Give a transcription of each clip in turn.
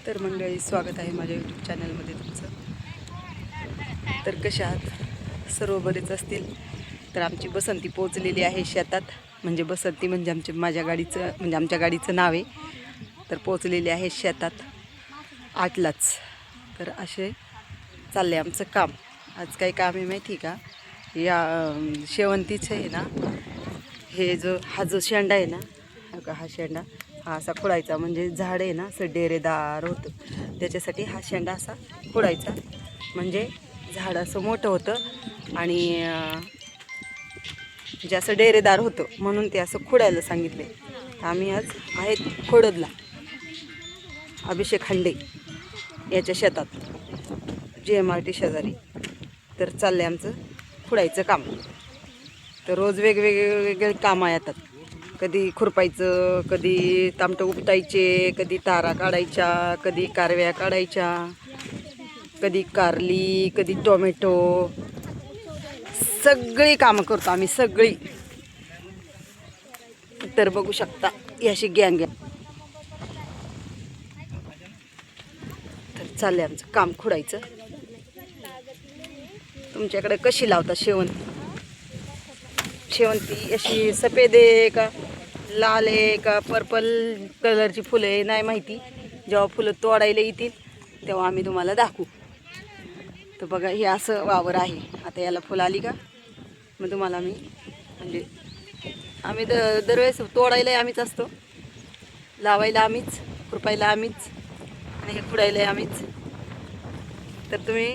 तर मंडळी, स्वागत आहे माझ्या यूट्यूब चॅनलमध्ये तुमचं. तर कशा आहात? सर्व बरेच असतील. तर आमची बसंती पोचलेली आहे शेतात. म्हणजे बसंती म्हणजे माझ्या गाडीचं म्हणजे आमच्या गाडीचं नाव आहे. तर पोचलेली आहे शेतात 8लाच. तर असे चालले आमचं काम. आज काय काम आहे माहिती का? या शेवंतीचं आहे ना, हा जो शेंडा आहे ना, हा शेंडा हा असा खोडायचा. म्हणजे झाड आहे ना असं डेरेदार होतं, त्याच्यासाठी हा शेंडा असा खोडायचा. म्हणजे झाड असं मोठं होतं आणि जे असं डेरेदार होतं, म्हणून ते असं खोडायला सांगितले. आम्ही आज आहेत खोडदला, अभिषेक खांडे याच्या शेतात, GMRT शेजारी. तर चाललंय आमचं खुडायचं काम. तर रोज वेगवेगळे कामं येतात. कधी खुरपायचं, कधी तामटं उपटायचे, कधी तारा काढायच्या, कधी कारव्या काढायच्या, कधी कारली, कधी टोमॅटो. सगळी कामं करतो आम्ही, सगळी. तर बघू शकता ही अशी गँग आहे. तर चाललंय आमचं काम खुडायचं. तुमच्याकडे कशी लावतात शेवंती अशी सफेद आहे का लाल आहे का पर्पल कलरची फुलं आहे नाही माहिती. जेव्हा फुलं तोडायला येतील तेव्हा आम्ही तुम्हाला दाखवू. तर बघा, हे असं वावर आहे. आता याला फुलं आली का मग तुम्हाला मी म्हणजे आम्ही दरवेळेस तोडायलाही आम्हीच असतो, लावायला आम्हीच, खुरपायला आम्हीच आणि हे खुडायलाही आम्हीच. तर तुम्ही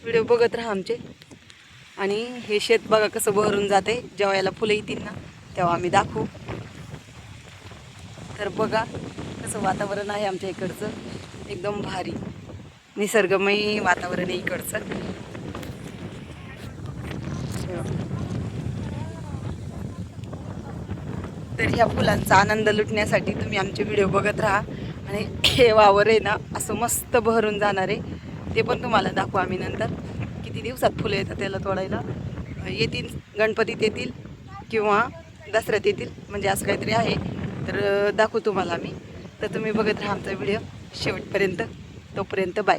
व्हिडिओ बघत राहा आमचे. आणि हे शेत बघा कसं बहरून जाते. जेव्हा याला फुलं येतील ना तेव्हा आम्ही दाखवू. तर बघा कसं वातावरण आहे आमच्या इकडचं, एकदम भारी निसर्गमय वातावरण आहे इकडचं. तर ह्या फुलांचा आनंद लुटण्यासाठी तुम्ही आमचे व्हिडिओ बघत राहा. आणि हे वावर आहे ना असं मस्त बहरून जाणार आहे. ते पण तुम्हाला दाखवू आम्ही नंतर. किती दिवसात फुलं येतात त्याला तोडायला. येतील गणपतीत येतील किंवा दसऱ्यात येतील, म्हणजे असं काहीतरी आहे. तर दाखवू तुम्हाला मी. तर तुम्ही बघत राहा आमचा व्हिडिओ शेवटपर्यंत. तोपर्यंत बाय.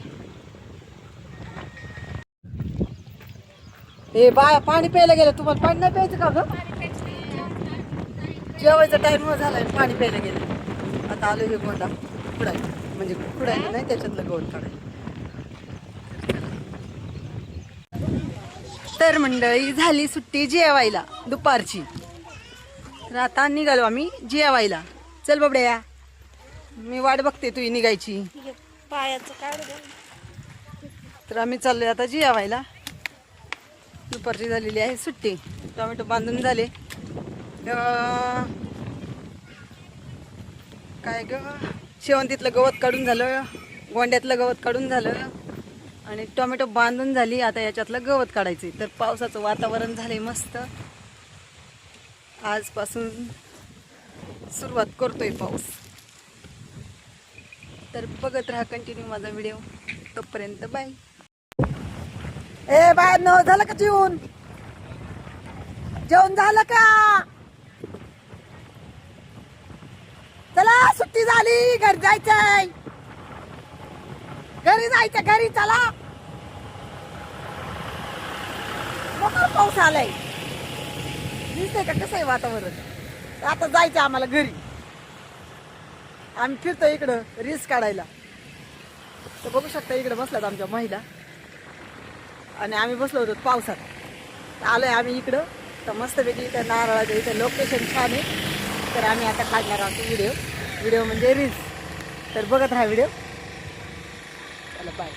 हे बाय, पाणी प्यायला गेलं. तुम्हाला पाणी नाही प्यायचं का गं? जेवायचा टाईम झाला आहे, पाणी प्यायला गेलं. आता आलो हे गोंडा खुडायला, म्हणजे खुडायला नाही, त्याच्यातलं गवत काढायला. तर मंडळी, झाली सुट्टी जेवायला दुपारची. तर आता निघालो आम्ही जेवायला. चल बाबड्या, मी वाट बघते तुझी निघायची. पायाचं काढ. तर आम्ही चाललोय आता जेवायला. दुपारची झालेली आहे सुट्टी. टोमॅटो बांधून झाले. काय ग, शेवंतीतलं गवत काढून झालं, गोंड्यातलं गवत काढून झालं आणि टोमॅटो बांधून झाली. आता याच्यातलं गवत काढायचं. तर पावसाचं वातावरण झालंय मस्त. आजपासून सुरुवात करतोय पाऊस. तर बघत राहा कंटिन्यू माझा व्हिडिओ. तोपर्यंत बाय. ए बाय, न झालं का जेवण? जेवण झालं का? चला, सुट्टी झाली, घरी जायचंय. घरी जायचं, घरी चला. मोठा पाऊस आलाय, दिसतंय का कसं आहे वातावरण. आता जायचं आम्हाला घरी. आम्ही फिरतो इकडं रील्स काढायला. तर बघू शकता इकडे बसलात आमच्या महिला आणि आम्ही बसलो होतो पावसात. आलोय आम्ही इकडं. तर मस्तपैकी इथं नारळाच्या इथं लोकेशन छान आहे. तर आम्ही आता काढणार आहोत व्हिडिओ म्हणजे रील्स. तर बघत राहा व्हिडिओ. चला बाय.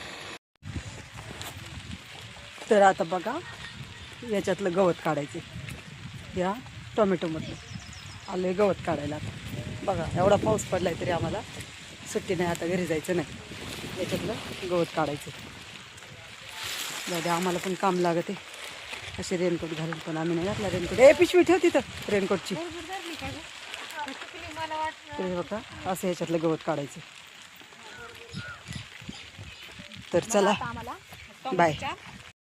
तर आता बघा, याच्यातलं गवत काढायचं. या टोमॅटोमधलं आलोय गवत काढायला. आता बघा, एवढा पाऊस पडलाय तरी आम्हाला सुट्टी नाही. आता घरी जायचं नाही, याच्यातलं गवत काढायचं. दादा आम्हाला पण काम लागत आहे. असे रेनकोट घालून पण आम्ही नाही घातला रेनकोट. ए पिशवी ठेव तिथं रेनकोटची. ते बघा, असं ह्याच्यातलं गवत काढायचं. तर चला बाय.